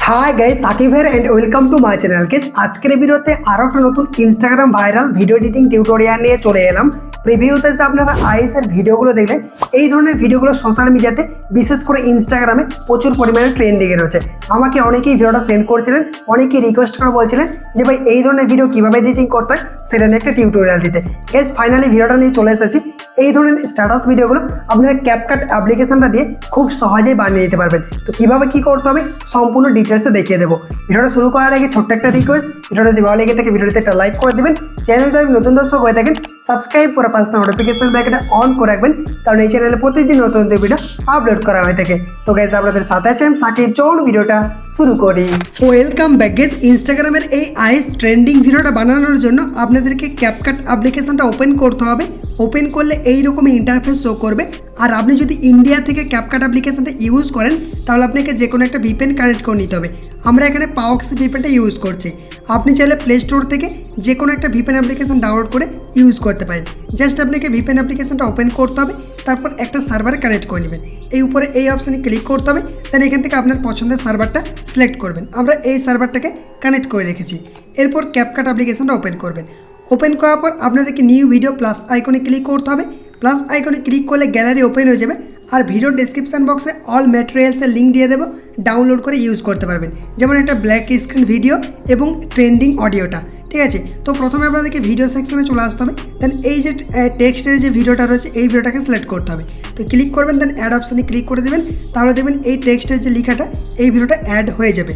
High guys, Sakib here and welcome to my channel. Guys, আজকের ভিডিওতে আরো একটা নতুন Instagram viral video editing tutorial নিয়ে চলে এলাম। প্রিভিউতে যে আপনারা আইএস এর ভিডিওগুলো দেখলেন, এই ধরনের ভিডিওগুলো সোশ্যাল মিডিয়াতে বিশেষ করে ইনস্টাগ্রামে প্রচুর পরিমাণে ট্রেন্ডিংয়ে রয়েছে। আমাকে অনেকেই ভিডিওটা সেন্ড করেছিলেন, অনেকেই রিকোয়েস্ট করে বলছিলেন যে ভাই এই ধরনের ভিডিও কিভাবে এডিটিং করতে হয় সেটা নিয়ে একটা টিউটোরিয়াল দিতে। গাইস, ফাইনালি ভিডিওটা নিয়ে চলে এসেছি। এই ধরনের স্ট্যাটাস ভিডিওগুলো আপনারা ক্যাপকাট অ্যাপ্লিকেশনটা দিয়ে খুব সহজেই বানিয়ে নিতে পারবেন। তো কিভাবে কি করতে হবে সম্পূর্ণ ডিটেলসে দেখিয়ে দেবো। ভিডিওটা শুরু করার আগে ছোট্ট একটা রিকোয়েস্ট, ভিডিওটা যদি ভালো লেগে থাকে ভিডিওতে একটা লাইক করে দেবেন। চ্যানেলটা নতুন দর্শক হয়ে থাকেন সাবস্ক্রাইব করে পাশে নোটিফিকেশন বেলটা অন করে রাখবেন, কারণ এই চ্যানেলে প্রতিদিন নতুন নতুন ভিডিও আপলোড করা হয়ে থাকে। তো গাইস, আপনাদের সাথে আছি আমি সাকিব। চলুন ভিডিওটা শুরু করি। Welcome back guys. ইনস্টাগ্রামের এই আইএস ট্রেন্ডিং ভিডিওটা বানানোর জন্য আপনাদেরকে ক্যাপকাট অ্যাপ্লিকেশনটা ওপেন করতে হবে। ওপেন করলে এইরকমই ইন্টারফেস শো করবে। আর আপনি যদি ইন্ডিয়া থেকে ক্যাপকাট অ্যাপ্লিকেশনটা ইউজ করেন তাহলে আপনাকে যে কোনো একটা ভিপিএন কানেক্ট করে নিতে হবে। আমরা এখানে পাওক্স ভিপিএনটা ইউজ করছি। আপনি চাইলে প্লে স্টোর থেকে যে কোনো একটা ভিপিএন অ্যাপ্লিকেশন ডাউনলোড করে ইউজ করতে পারেন। জাস্ট আপনাকে ভিপিএন অ্যাপ্লিকেশনটা ওপেন করতে হবে, তারপর একটা সার্ভারে কানেক্ট করে নেবেন। এই উপরে এই অপশানে ক্লিক করতে হবে, দেন এখান থেকে আপনার পছন্দের সার্ভারটা সিলেক্ট করবেন। আমরা এই সার্ভারটাকে কানেক্ট করে রেখেছি। এরপর ক্যাপকাট অ্যাপ্লিকেশনটা ওপেন করবেন। ওপেন করার পর আপনাদেরকে নিউ ভিডিও প্লাস আইকনে ক্লিক করতে হবে। প্লাস আইকনে ক্লিক করলে গ্যালারি ওপেন হয়ে যাবে। আর ভিডিও ডেসক্রিপশন বক্সে অল ম্যাটেরিয়ালসের লিঙ্ক দিয়ে দেবো, ডাউনলোড করে ইউজ করতে পারবেন। যেমন একটা ব্ল্যাক স্ক্রিন ভিডিও এবং ট্রেন্ডিং অডিওটা, ঠিক আছে। তো প্রথমে আপনাদেরকে ভিডিও সেকশনে চলে আসতে হবে। দেন এই যে টেক্সটের যে ভিডিওটা রয়েছে এই ভিডিওটাকে সিলেক্ট করতে হবে। তো ক্লিক করবেন, দেন অ্যাড অপশানে ক্লিক করে দেবেন। তাহলে দেখবেন এই টেক্সটের যে লেখাটা এই ভিডিওটা অ্যাড হয়ে যাবে।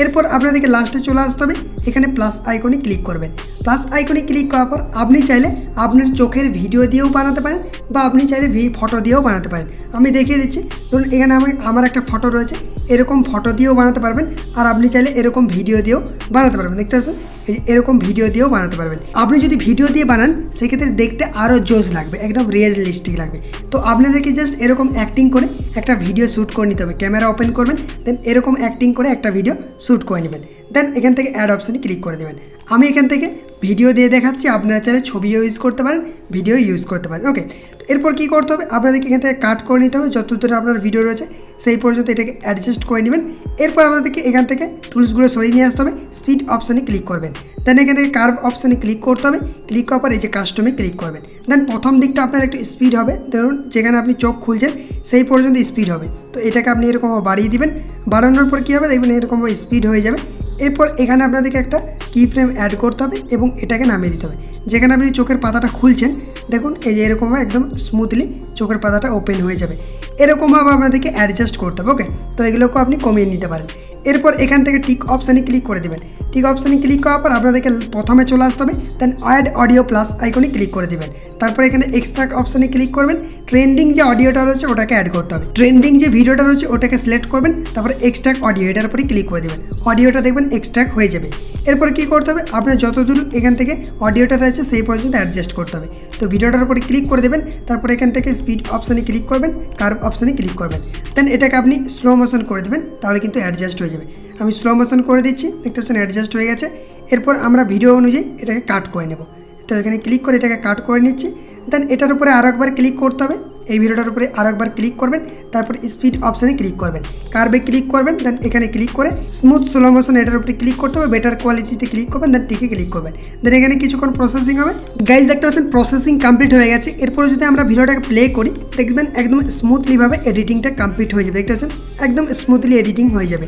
এরপর আপনাদেরকে লাস্টে চলে আসতে হবে, এখানে প্লাস আইকনে ক্লিক করবেন। প্লাস আইকনে ক্লিক করার পর আপনি চাইলে আপনার চোখের ভিডিও দিয়েও বানাতে পারেন বা আপনি চাইলে ফটো দিয়েও বানাতে পারেন। আমি দেখিয়ে দিচ্ছি। ধরুন এখানে আমার একটা ফটো রয়েছে, এরকম ফটো দিয়েও বানাতে পারবেন। আর আপনি চাইলে এরকম ভিডিও দিয়েও বানাতে পারবেন। দেখতে পাচ্ছেন, এই এরকম ভিডিও দিয়েও বানাতে পারবেন। আপনি যদি ভিডিও দিয়ে বানান সেক্ষেত্রে দেখতে আরও জোস লাগবে, একদম রিয়েলিস্টিক লাগবে। তো আপনাদেরকে জাস্ট এরকম অ্যাক্টিং করে একটা ভিডিও শ্যুট করে নিতে হবে। ক্যামেরা ওপেন করবেন, দেন এরকম অ্যাক্টিং করে একটা ভিডিও শ্যুট করে নেবেন। দেন এখান থেকে অ্যাড অপশানে ক্লিক করে দেবেন। আমি এখান থেকে ভিডিও দিয়ে দেখাচ্ছি, আপনারা চাইলে ছবিও ইউজ করতে পারেন, ভিডিও ইউজ করতে পারেন। ওকে, তো এরপর কী করতে হবে, আপনাদেরকে এখান থেকে কাট করে নিতে হবে। যত দূরে আপনার ভিডিও রয়েছে সেই পর্যন্ত এটাকে অ্যাডজাস্ট করে নেবেন। এরপর আপনাদেরকে এখান থেকে টুলসগুলো সরিয়ে নিয়ে আসতে হবে। স্পিড অপশানে ক্লিক করবেন। দেন এখান থেকে কার্ভ অপশানে ক্লিক করতে হবে। ক্লিক করার পর এই যে কাস্টমে ক্লিক করবেন। দেন প্রথম দিকটা আপনার একটু স্পিড হবে, ধরুন যেখানে আপনি চোখ খুলছেন সেই পর্যন্ত স্পিড হবে। তো এটাকে আপনি এরকম বাড়িয়ে দিবেন। বাড়ানোর পর কী হবে দেখবেন এরকমভাবে স্পিড হয়ে যাবে। এরপর এখানে আপনাদেরকে একটা কি ফ্রেম অ্যাড করতে হবে এবং এটাকে নামিয়ে দিতে হবে। যেখানে আপনি চোখের পাতাটা খুলছেন দেখুন এই যে এরকমভাবে একদম স্মুথলি চোখের পাতাটা ওপেন হয়ে যাবে। এরকমভাবে আপনাদেরকে অ্যাডজাস্ট করতে হবে। ওকে, তো এগুলোকেও আপনি কমিয়ে নিতে পারেন। এরপর এখান থেকে টিক অপশানে ক্লিক করে দেবেন। টিক অপশানে ক্লিক করার পর আপনাদেরকে প্রথমে চলে আসতে হবে। দেন অ্যাড অডিও প্লাস আইকনে ক্লিক করে দেবেন। তারপর এখানে এক্সট্রাক্ট অপশানে ক্লিক করবেন। ট্রেন্ডিং যে অডিওটা রয়েছে ওটাকে অ্যাড করতে হবে। ট্রেন্ডিং যে ভিডিওটা রয়েছে ওটাকে সিলেক্ট করবেন, তারপর এক্সট্রাক্ট অডিও এটার উপরে ক্লিক করে দেবেন। অডিওটা দেখবেন এক্সট্রাক্ট হয়ে যাবে। এরপর কী করতে হবে, আপনার যতদূর এখান থেকে অডিওটা রয়েছে সেই পর্যন্ত অ্যাডজাস্ট করতে হবে। তো ভিডিওটার উপরে ক্লিক করে দেবেন। তারপর এখান থেকে স্পিড অপশানে ক্লিক করবেন, কার্ভ অপশানে ক্লিক করবেন। দেন এটাকে আপনি স্লো মোশন করে দেবেন, তাহলে কিন্তু অ্যাডজাস্ট হয়ে যাবে। আমি স্লো মোশন করে দিচ্ছি, দেখতে পাচ্ছেন অ্যাডজাস্ট হয়ে গেছে। এরপর আমরা ভিডিও অনুযায়ী এটাকে কাট করে নেব। তো এখানে ক্লিক করে এটাকে কাট করে নিচ্ছি। দেন এটার উপরে আরও একবার ক্লিক করতে হবে। এই ভিডিওটার উপরে আরও একবার ক্লিক করবেন, তারপর স্পিড অপশানে ক্লিক করবেন, কার্ভে ক্লিক করবেন। দেন এখানে ক্লিক করে স্মুথ স্লো মোশন এটার উপরে ক্লিক করতে হবে, বেটার কোয়ালিটিতে ক্লিক করবেন, দেন টিকে ক্লিক করবেন। দেন এখানে কিছুক্ষণ প্রসেসিং হবে। গাইজ দেখতে পাচ্ছেন প্রসেসিং কমপ্লিট হয়ে গেছে। এরপরে যদি আমরা ভিডিওটাকে প্লে করি দেখবেন একদম স্মুথলিভাবে এডিটিংটা কমপ্লিট হয়ে যাবে। দেখতে পাচ্ছেন একদম স্মুথলি এডিটিং হয়ে যাবে।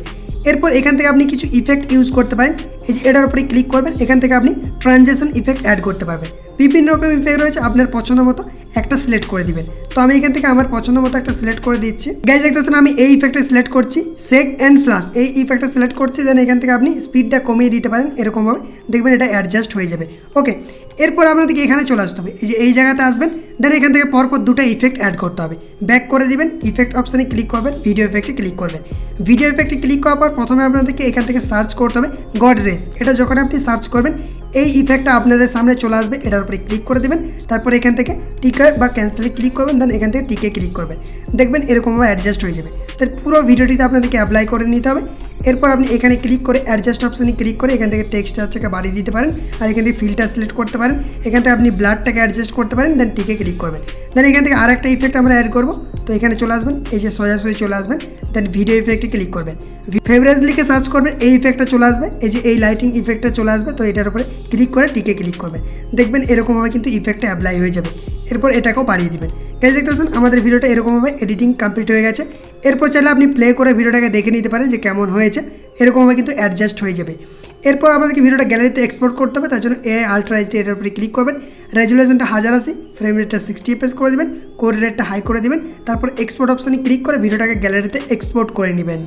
এরপর এখান থেকে আপনি কিছু ইফেক্ট ইউজ করতে পারেন। এই যে এটার উপরে ক্লিক করবেন, এখান থেকে আপনি ট্রানজিশন ইফেক্ট অ্যাড করতে পারবেন। বিভিন্ন রকম ইফেক্ট রয়েছে, আপনার পছন্দ মতো একটা সিলেক্ট করে দিবেন। তো আমি এখান থেকে আমার পছন্দ মতো একটা সিলেক্ট করে দিচ্ছি। গাইজ দেখতে পাচ্ছেন আমি এই ইফেক্টটা সিলেক্ট করছি, শেক অ্যান্ড ফ্লাশ এই ইফেক্টটা সিলেক্ট করছি। দেন এখান থেকে আপনি স্পিডটা কমিয়ে দিতে পারেন, এরকমভাবে দেখবেন এটা অ্যাডজাস্ট হয়ে যাবে। ওকে, এরপর আপনাদেরকে এখানে চলে আসতে হবে। এই যে এই জায়গাতে আসবেন, দেন এখান থেকে পরপর দুটো ইফেক্ট অ্যাড করতে হবে। ব্যাক করে দিবেন, ইফেক্ট অপশানে ক্লিক করবেন, ভিডিও ইফেক্টে ক্লিক করবেন। ভিডিও ইফেক্টে ক্লিক করার পর প্রথমে আপনাদেরকে এখান থেকে সার্চ করতে হবে গড রেস। এটা যখন আপনি সার্চ করবেন এই ইফেক্টটা আপনাদের সামনে চলে আসবে। এটার উপরে ক্লিক করে দেবেন, তারপর এখান থেকে টিকে বা ক্যান্সেলে ক্লিক করবেন। দেন এখান থেকে টিকে ক্লিক করবেন, দেখবেন এরকমভাবে অ্যাডজাস্ট হয়ে যাবে। তার পুরো ভিডিওটিতে আপনাদেরকে অ্যাপ্লাই করে নিতে হবে। এরপর আপনি এখানে ক্লিক করে অ্যাডজাস্ট অপশানে ক্লিক করে এখান থেকে টেক্সটাকে বাড়িয়ে দিতে পারেন, আর এখান থেকে ফিল্টার সিলেক্ট করতে পারেন। এখান থেকে আপনি ব্লাডটাকে অ্যাডজাস্ট করতে পারেন, দেন টিকে ক্লিক করবেন। দেন এখান থেকে আর একটা ইফেক্ট আমরা অ্যাড করবো, তো এখানে চলে আসবেন, এই যে সোজাসুজি চলে আসবেন, দেন ভিডিও ইফেক্টে ক্লিক করবেন, ফেভারেজ লিখে সার্চ করবেন, এই ইফেক্টটা চলে আসবে, এই যে এই লাইটিং ইফেক্টটা চলে আসবে। তো এটার উপরে ক্লিক করে টিকে ক্লিক করবেন, দেখবেন এরকমভাবে কিন্তু ইফেক্টটা অ্যাপ্লাই হয়ে যাবে। এরপর এটাকেও বাড়িয়ে দিবেন। গাইস দেখতে পাচ্ছেন আমাদের ভিডিওটা এরকমভাবে এডিটিং কমপ্লিট হয়ে গেছে। এরপর চাইলে আপনি প্লে করে ভিডিওটাকে দেখে নিতে পারেন যে কেমন হয়েছে, এরকমভাবে কিন্তু অ্যাডজাস্ট হয়ে যাবে। এরপর আমাদেরকে ভিডিওটা গ্যালারিতে এক্সপোর্ট করতে হবে, তার জন্য এআই আলট্রা এইচডি এটার উপরে ক্লিক করবেন, রেজুলেশনটা 1080, ফ্রেম রেটটা 60 fps করে দেবেন, কোড রেটটা হাই করে দেবেন, তারপর এক্সপোর্ট অপশানে ক্লিক করে ভিডিওটাকে গ্যালারিতে এক্সপোর্ট করে নেবেন।